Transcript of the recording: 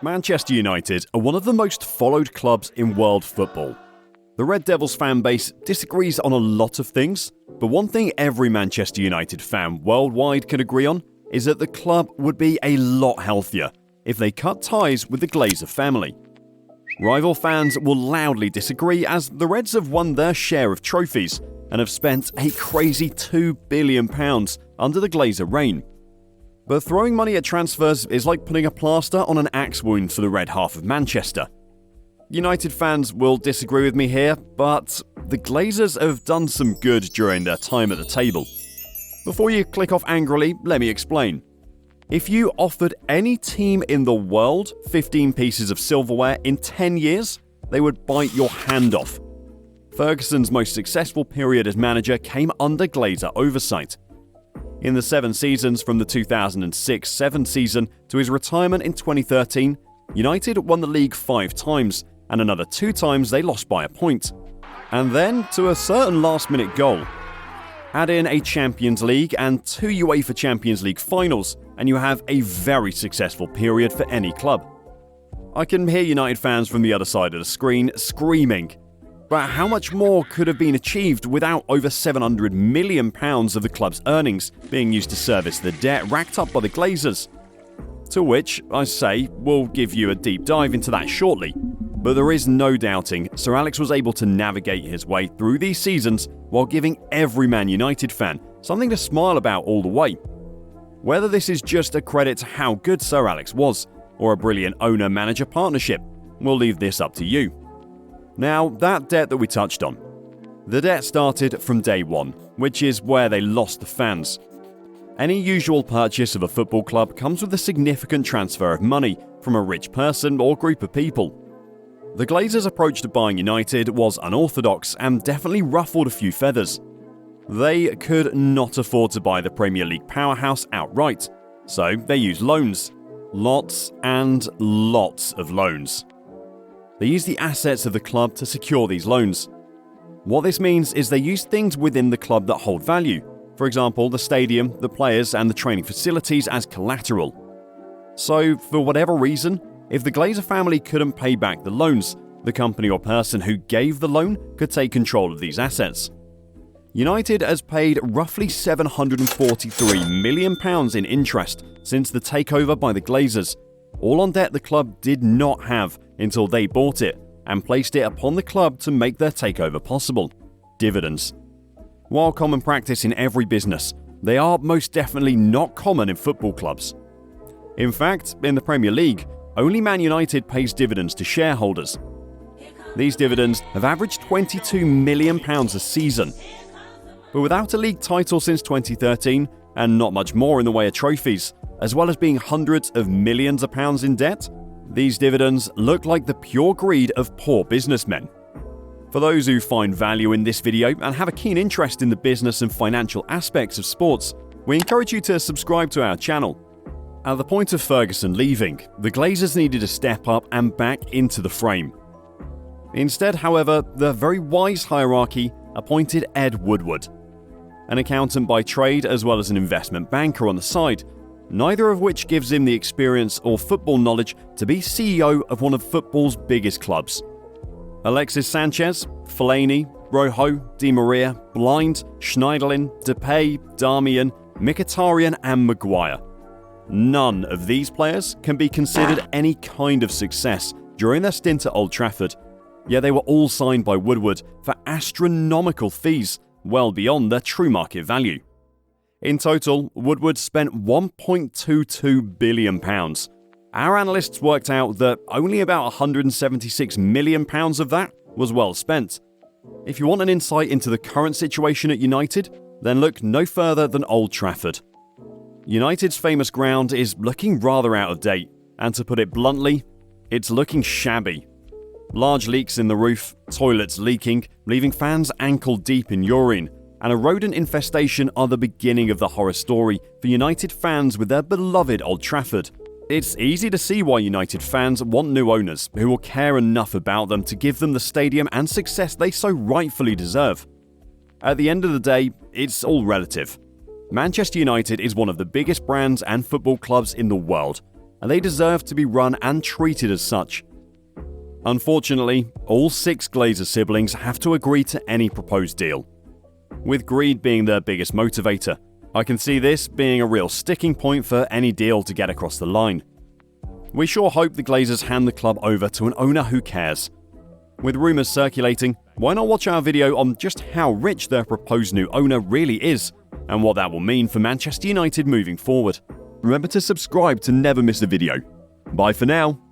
Manchester United are one of the most followed clubs in world football. The Red Devils fan base disagrees on a lot of things, but one thing every Manchester United fan worldwide can agree on is that the club would be a lot healthier if they cut ties with the Glazer family. Rival fans will loudly disagree, as the Reds have won their share of trophies and have spent a crazy £2 billion under the Glazer reign. But throwing money at transfers is like putting a plaster on an axe wound for the red half of Manchester. United fans will disagree with me here, but the Glazers have done some good during their time at the table. Before you click off angrily, let me explain. If you offered any team in the world 15 pieces of silverware in 10 years, they would bite your hand off. Ferguson's most successful period as manager came under Glazer oversight. In the 7 seasons from the 2006-7 season to his retirement in 2013, United won the league 5 times, and another 2 times they lost by a point. And then, to a certain last-minute goal. Add in a Champions League and 2 UEFA Champions League finals, and you have a very successful period for any club. I can hear United fans from the other side of the screen screaming, but how much more could have been achieved without over £700 million of the club's earnings being used to service the debt racked up by the Glazers? To which I say we'll give you a deep dive into that shortly, but there is no doubting Sir Alex was able to navigate his way through these seasons while giving every Man United fan something to smile about all the way. Whether this is just a credit to how good Sir Alex was, or a brilliant owner-manager partnership, we'll leave this up to you. Now, that debt that we touched on. The debt started from day one, which is where they lost the fans. Any usual purchase of a football club comes with a significant transfer of money from a rich person or group of people. The Glazers' approach to buying United was unorthodox and definitely ruffled a few feathers. They could not afford to buy the Premier League powerhouse outright, so they used loans. Lots and lots of loans. They use the assets of the club to secure these loans. What this means is they use things within the club that hold value, for example the stadium, the players and the training facilities as collateral. So, for whatever reason, if the Glazer family couldn't pay back the loans, the company or person who gave the loan could take control of these assets. United has paid roughly £743 million in interest since the takeover by the Glazers, all on debt the club did not have until they bought it and placed it upon the club to make their takeover possible: dividends. While common practice in every business, they are most definitely not common in football clubs. In fact, in the Premier League, only Man United pays dividends to shareholders. These dividends have averaged £22 million a season. But without a league title since 2013, and not much more in the way of trophies, as well as being hundreds of millions of pounds in debt, these dividends look like the pure greed of poor businessmen. For those who find value in this video and have a keen interest in the business and financial aspects of sports, we encourage you to subscribe to our channel. At the point of Ferguson leaving, the Glazers needed to step up and back into the frame. Instead, however, the very wise hierarchy appointed Ed Woodward, an accountant by trade as well as an investment banker on the side, neither of which gives him the experience or football knowledge to be CEO of one of football's biggest clubs. Alexis Sanchez, Fellaini, Rojo, Di Maria, Blind, Schneiderlin, Depay, Darmian, Mkhitaryan and Maguire. None of these players can be considered any kind of success during their stint at Old Trafford, yet they were all signed by Woodward for astronomical fees, well beyond their true market value. In total, Woodward spent £1.22 billion. Our analysts worked out that only about £176 million of that was well spent. If you want an insight into the current situation at United, then look no further than Old Trafford. United's famous ground is looking rather out of date, and to put it bluntly, it's looking shabby. Large leaks in the roof, toilets leaking, leaving fans ankle deep in urine, and a rodent infestation are the beginning of the horror story for United fans with their beloved Old Trafford. It's easy to see why United fans want new owners who will care enough about them to give them the stadium and success they so rightfully deserve. At the end of the day, it's all relative. Manchester United is one of the biggest brands and football clubs in the world, and they deserve to be run and treated as such. Unfortunately, all 6 Glazer siblings have to agree to any proposed deal. With greed being their biggest motivator, I can see this being a real sticking point for any deal to get across the line. We sure hope the Glazers hand the club over to an owner who cares. With rumours circulating, why not watch our video on just how rich their proposed new owner really is, and what that will mean for Manchester United moving forward. Remember to subscribe to never miss a video. Bye for now.